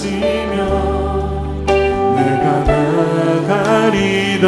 하시면 내가 나가리다.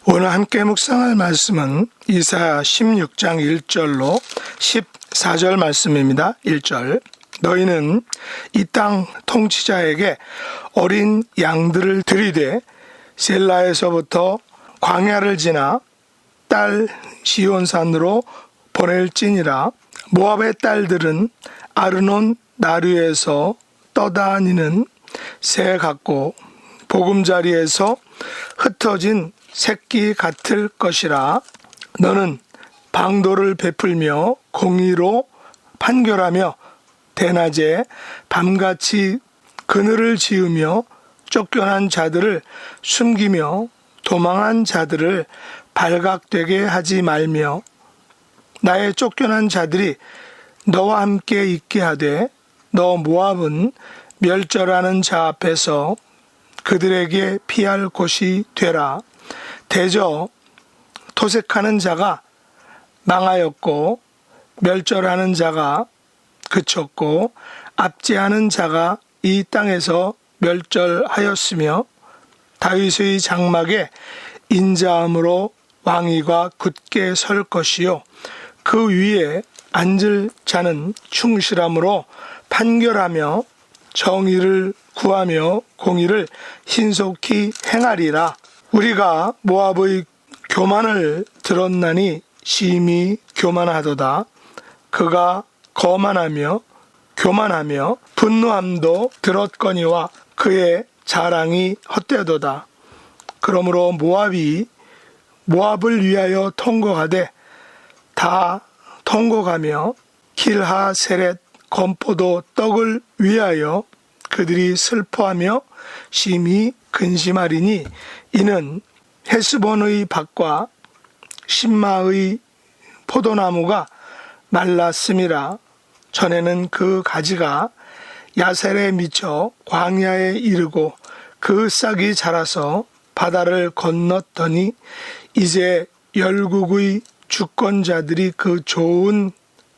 오늘 함께 묵상할 말씀은 이사야 16장 1절로 14절 말씀입니다. 1절 너희는 이 땅 통치자에게 어린 양들을 들이되 셀라에서부터 광야를 지나 딸 시온산으로 보낼지니라. 모압의 딸들은 아르논 나류에서 떠다니는 새 같고 보금자리에서 흩어진 새끼 같을 것이라. 너는 방도를 베풀며 공의로 판결하며 대낮에 밤같이 그늘을 지으며 쫓겨난 자들을 숨기며 도망한 자들을 발각되게 하지 말며 나의 쫓겨난 자들이 너와 함께 있게 하되 너 모압은 멸절하는 자 앞에서 그들에게 피할 곳이 되라. 대저 토색하는 자가 망하였고 멸절하는 자가 그쳤고 압제하는 자가 이 땅에서 멸절하였으며 다윗의 장막에 인자함으로 왕위가 굳게 설 것이요 그 위에 앉을 자는 충실함으로 판결하며 정의를 구하며 공의를 신속히 행하리라. 우리가 모압의 교만을 들었나니 심히 교만하도다. 그가 거만하며 교만하며 분노함도 들었거니와 그의 자랑이 헛되도다. 그러므로 모압을 위하여 통곡하되 다 통곡하며 길하세렛 건포도 떡을 위하여 그들이 슬퍼하며 심히 근심하리니 이는 헤스본의 밭과 신마의 포도나무가 말랐음이라. 전에는 그 가지가 야셀에 미쳐 광야에 이르고 그 싹이 자라서 바다를 건넜더니 이제 열국의 주권자들이 그 좋은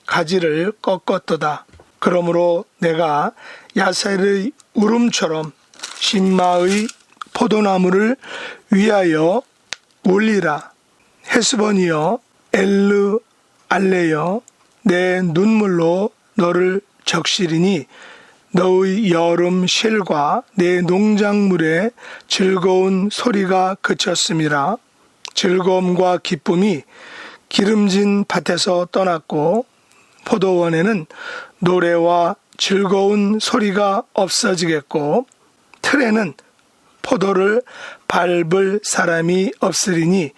가지를 꺾었도다. 그러므로 내가 야셀의 울음처럼 신마의 포도나무를 위하여 울리라. 헤스본이여 엘르 알레여 내 눈물로 너를 적시리니 너의 여름 실과 내 농작물의 즐거운 소리가 그쳤음이라. 즐거움과 기쁨이 기름진 밭에서 떠났고 포도원에는 노래와 즐거운 소리가 없어지겠고 틀에는 포도를 밟을 사람이 없으리니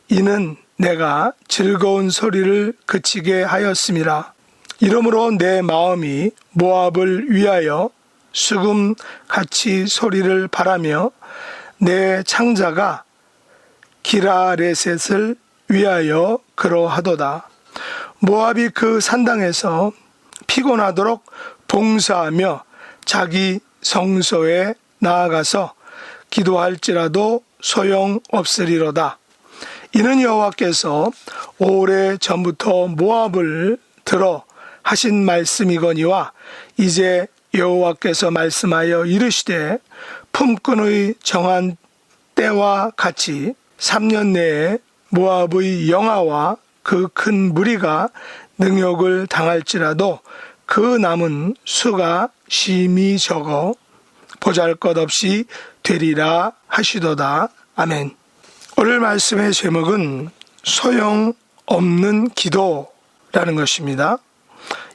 이는 내가 즐거운 소리를 그치게 하였음이라. 이러므로 내 마음이 모압을 위하여 수금같이 소리를 바라며 내 창자가 기라레셋을 위하여 그러하도다. 모압이 그 산당에서 피곤하도록 봉사하며 자기 성소에 나아가서 기도할지라도 소용없으리로다. 이는 여호와께서 오래 전부터 모압을 들어 하신 말씀이거니와 이제 여호와께서 말씀하여 이르시되 품꾼의 정한 때와 같이 3년 내에 모압의 영아와 그 큰 무리가 능욕을 당할지라도 그 남은 수가 심히 적어 보잘것없이 되리라 하시도다. 아멘. 오늘 말씀의 제목은 소용없는 기도라는 것입니다.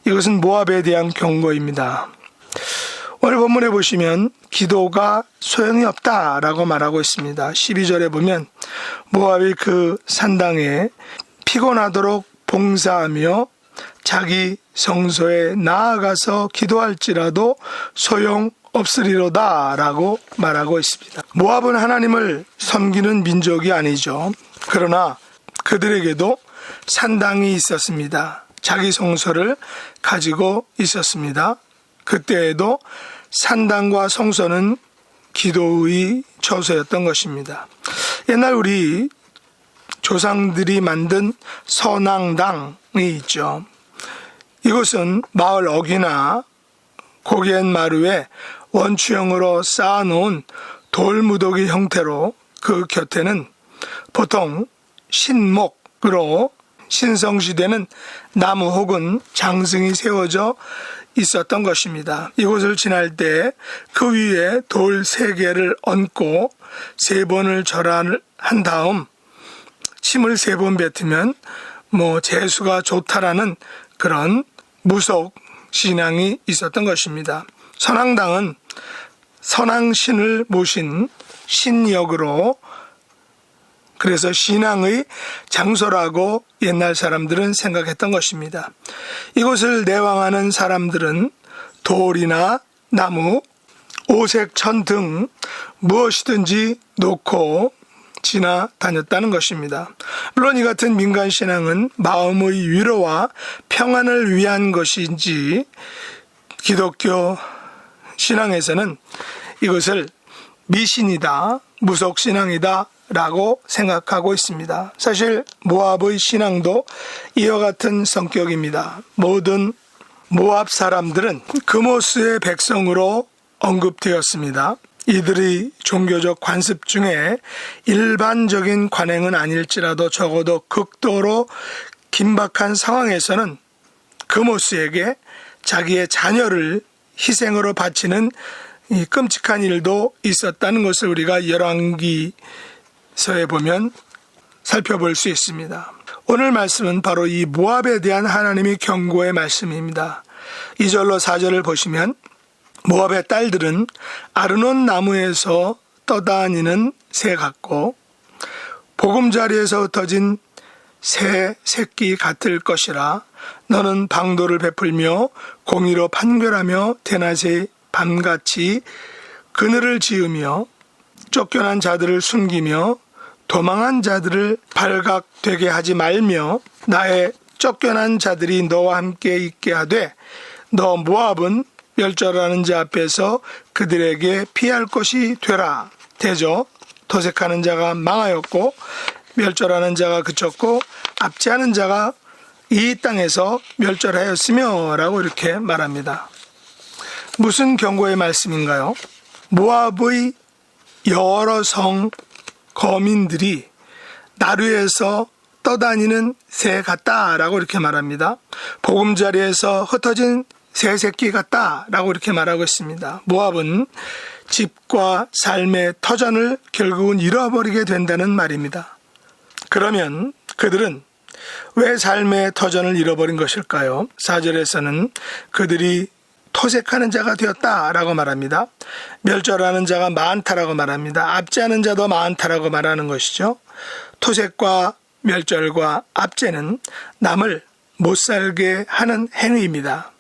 이것은 모압에 대한 경고입니다. 오늘 본문에 보시면 기도가 소용이 없다라고 말하고 있습니다. 12절에 보면 모압이 그 산당에 피곤하도록 봉사하며 자기 성소에 나아가서 기도할지라도 소용없으리로다 라고 말하고 있습니다. 모압은 하나님을 섬기는 민족이 아니죠. 그러나 그들에게도 산당이 있었습니다. 자기 성소를 가지고 있었습니다. 그때에도 산당과 성소는 기도의 처소였던 것입니다. 옛날 우리 조상들이 만든 선앙당이 있죠. 이곳은 마을 어귀나 고갯 마루에 원추형으로 쌓아놓은 돌무더기 형태로 그 곁에는 보통 신목으로 신성시대는 나무 혹은 장승이 세워져 있었던 것입니다. 이곳을 지날 때 그 위에 돌 3개를 얹고 3번을 절한 다음 침을 3번 뱉으면 재수가 좋다라는 그런 무속 신앙이 있었던 것입니다. 선앙당은 선앙신을 모신 신역으로 그래서 신앙의 장소라고 옛날 사람들은 생각했던 것입니다. 이곳을 내왕하는 사람들은 돌이나 나무, 오색천 등 무엇이든지 놓고 지나다녔다는 것입니다. 물론 이 같은 민간신앙은 마음의 위로와 평안을 위한 것인지 기독교 신앙에서는 이것을 미신이다, 무속신앙이다 라고 생각하고 있습니다. 사실 모압의 신앙도 이와 같은 성격입니다. 모든 모압 사람들은 그모스의 백성으로 언급되었습니다. 이들의 종교적 관습 중에 일반적인 관행은 아닐지라도 적어도 극도로 긴박한 상황에서는 그모스에게 자기의 자녀를 희생으로 바치는 이 끔찍한 일도 있었다는 것을 우리가 열왕기서에 보면 살펴볼 수 있습니다. 오늘 말씀은 바로 이 모압에 대한 하나님의 경고의 말씀입니다. 2절로 4절을 보시면 모압의 딸들은 아르논 나무에서 떠다니는 새 같고 보금자리에서 흩어진 새 새끼 같을 것이라. 너는 방도를 베풀며 공의로 판결하며 대낮의 밤같이 그늘을 지으며 쫓겨난 자들을 숨기며 도망한 자들을 발각되게 하지 말며 나의 쫓겨난 자들이 너와 함께 있게 하되 너 모압은 멸절하는 자 앞에서 그들에게 피할 것이 되라. 대저 도색하는 자가 망하였고 멸절하는 자가 그쳤고 압제하는 자가 이 땅에서 멸절하였으며 라고 이렇게 말합니다. 무슨 경고의 말씀인가요? 모압의 여러 성 거민들이 나루에서 떠다니는 새 같다라고 이렇게 말합니다. 보금자리에서 흩어진 새 새끼 같다라고 이렇게 말하고 있습니다. 모압은 집과 삶의 터전을 결국은 잃어버리게 된다는 말입니다. 그러면 그들은 왜 삶의 터전을 잃어버린 것일까요? 4절에서는 그들이 토색하는 자가 되었다라고 말합니다. 멸절하는 자가 많다라고 말합니다. 압제하는 자도 많다라고 말하는 것이죠. 토색과 멸절과 압제는 남을 못 살게 하는 행위입니다.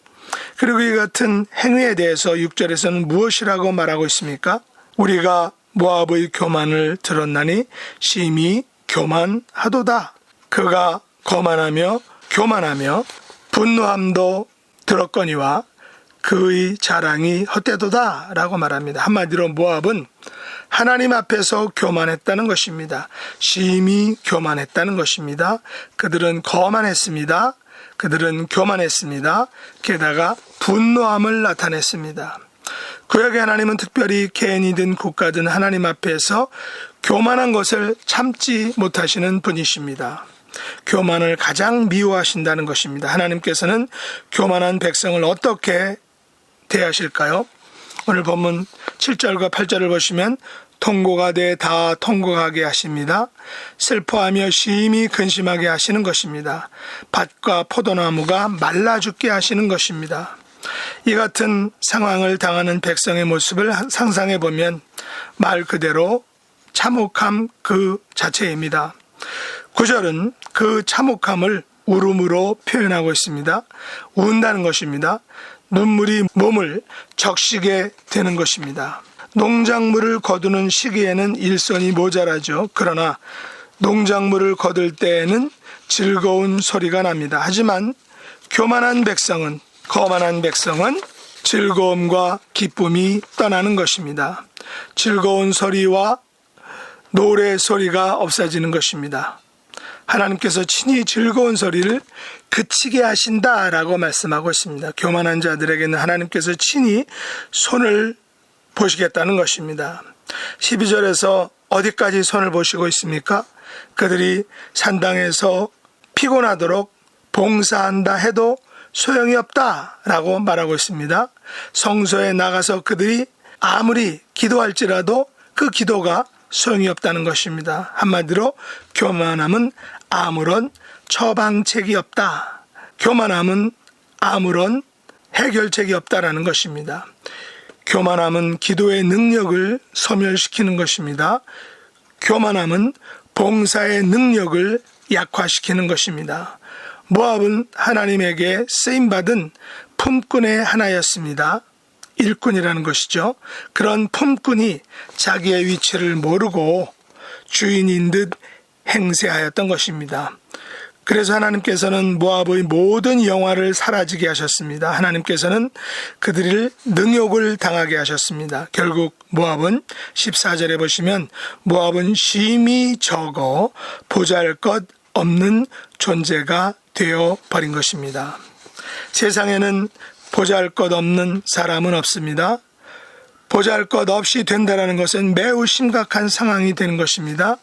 그리고 이 같은 행위에 대해서 6절에서는 무엇이라고 말하고 있습니까? 우리가 모압의 교만을 들었나니 심히 교만하도다. 그가 거만하며 교만하며 분노함도 들었거니와 그의 자랑이 헛되도다 라고 말합니다. 한마디로 모압은 하나님 앞에서 교만했다는 것입니다. 심히 교만했다는 것입니다. 그들은 거만했습니다. 그들은 교만했습니다. 게다가 분노함을 나타냈습니다. 구약의 하나님은 특별히 개인이든 국가든 하나님 앞에서 교만한 것을 참지 못하시는 분이십니다. 교만을 가장 미워하신다는 것입니다. 하나님께서는 교만한 백성을 어떻게 대하실까요? 오늘 본문 7절과 8절을 보시면 통고가 돼 다 통곡하게 하십니다. 슬퍼하며 심히 근심하게 하시는 것입니다. 밭과 포도나무가 말라 죽게 하시는 것입니다. 이 같은 상황을 당하는 백성의 모습을 상상해 보면 말 그대로 참혹함 그 자체입니다. 9절은 그 참혹함을 울음으로 표현하고 있습니다. 운다는 것입니다. 눈물이 몸을 적시게 되는 것입니다. 농작물을 거두는 시기에는 일손이 모자라죠. 그러나 농작물을 거둘 때에는 즐거운 소리가 납니다. 하지만 교만한 백성은, 거만한 백성은 즐거움과 기쁨이 떠나는 것입니다. 즐거운 소리와 노래 소리가 없어지는 것입니다. 하나님께서 친히 즐거운 소리를 그치게 하신다라고 말씀하고 있습니다. 교만한 자들에게는 하나님께서 친히 손을 보시겠다는 것입니다. 12절에서 어디까지 손을 보시고 있습니까? 그들이 산당에서 피곤하도록 봉사한다 해도 소용이 없다라고 말하고 있습니다. 성소에 나가서 그들이 아무리 기도할지라도 그 기도가 소용이 없다는 것입니다. 한마디로 교만함은 아무런 처방책이 없다. 교만함은 아무런 해결책이 없다라는 것입니다. 교만함은 기도의 능력을 소멸시키는 것입니다. 교만함은 봉사의 능력을 약화시키는 것입니다. 모압은 하나님에게 쓰임받은 품꾼의 하나였습니다. 일꾼이라는 것이죠. 그런 품꾼이 자기의 위치를 모르고 주인인 듯 행세하였던 것입니다. 그래서 하나님께서는 모압의 모든 영화를 사라지게 하셨습니다. 하나님께서는 그들을 능욕을 당하게 하셨습니다. 결국 모압은 14절에 보시면 모압은 심히 적어 보잘것없는 존재가 되어버린 것입니다. 세상에는 보잘것없는 사람은 없습니다. 보잘것없이 된다는 것은 매우 심각한 상황이 되는 것입니다.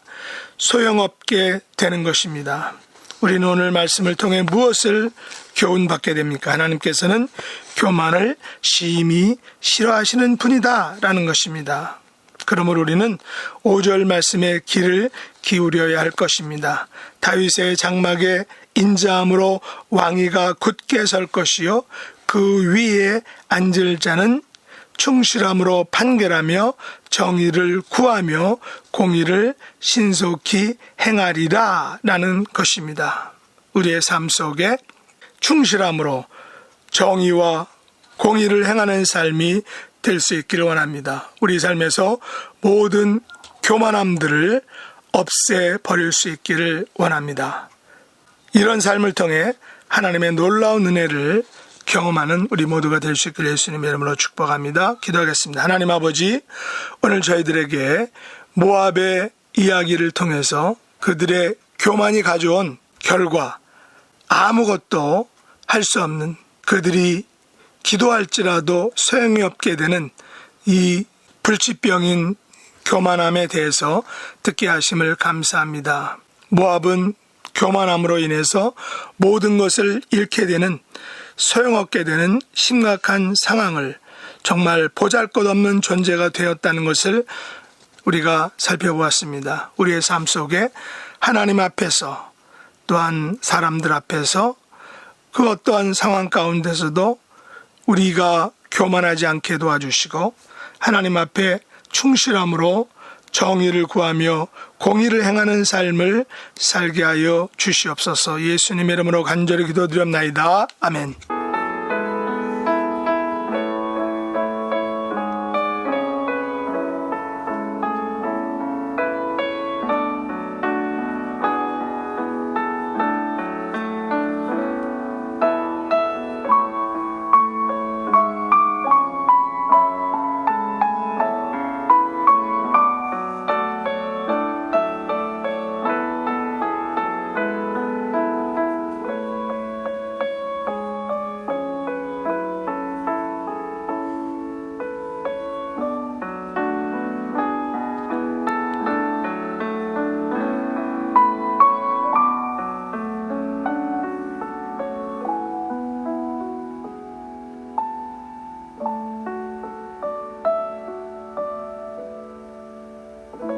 소용없게 되는 것입니다. 우리는 오늘 말씀을 통해 무엇을 교훈받게 됩니까? 하나님께서는 교만을 심히 싫어하시는 분이다 라는 것입니다. 그러므로 우리는 5절 말씀에 귀를 기울여야 할 것입니다. 다윗의 장막에 인자함으로 왕위가 굳게 설 것이요 그 위에 앉을 자는 충실함으로 판결하며 정의를 구하며 공의를 신속히 행하리라 라는 것입니다. 우리의 삶 속에 충실함으로 정의와 공의를 행하는 삶이 될 수 있기를 원합니다. 우리 삶에서 모든 교만함들을 없애버릴 수 있기를 원합니다. 이런 삶을 통해 하나님의 놀라운 은혜를 경험하는 우리 모두가 될 수 있기를 예수님의 이름으로 축복합니다. 기도하겠습니다. 하나님 아버지, 오늘 저희들에게 모압의 이야기를 통해서 그들의 교만이 가져온 결과, 아무것도 할 수 없는, 그들이 기도할지라도 소용이 없게 되는 이 불치병인 교만함에 대해서 듣게 하심을 감사합니다. 모압은 교만함으로 인해서 모든 것을 잃게 되는, 소용없게 되는 심각한 상황을, 정말 보잘것없는 존재가 되었다는 것을 우리가 살펴보았습니다. 우리의 삶 속에 하나님 앞에서, 또한 사람들 앞에서, 그 어떠한 상황 가운데서도 우리가 교만하지 않게 도와주시고 하나님 앞에 충실함으로 정의를 구하며 공의를 행하는 삶을 살게 하여 주시옵소서. 예수님의 이름으로 간절히 기도드립나이다. 아멘.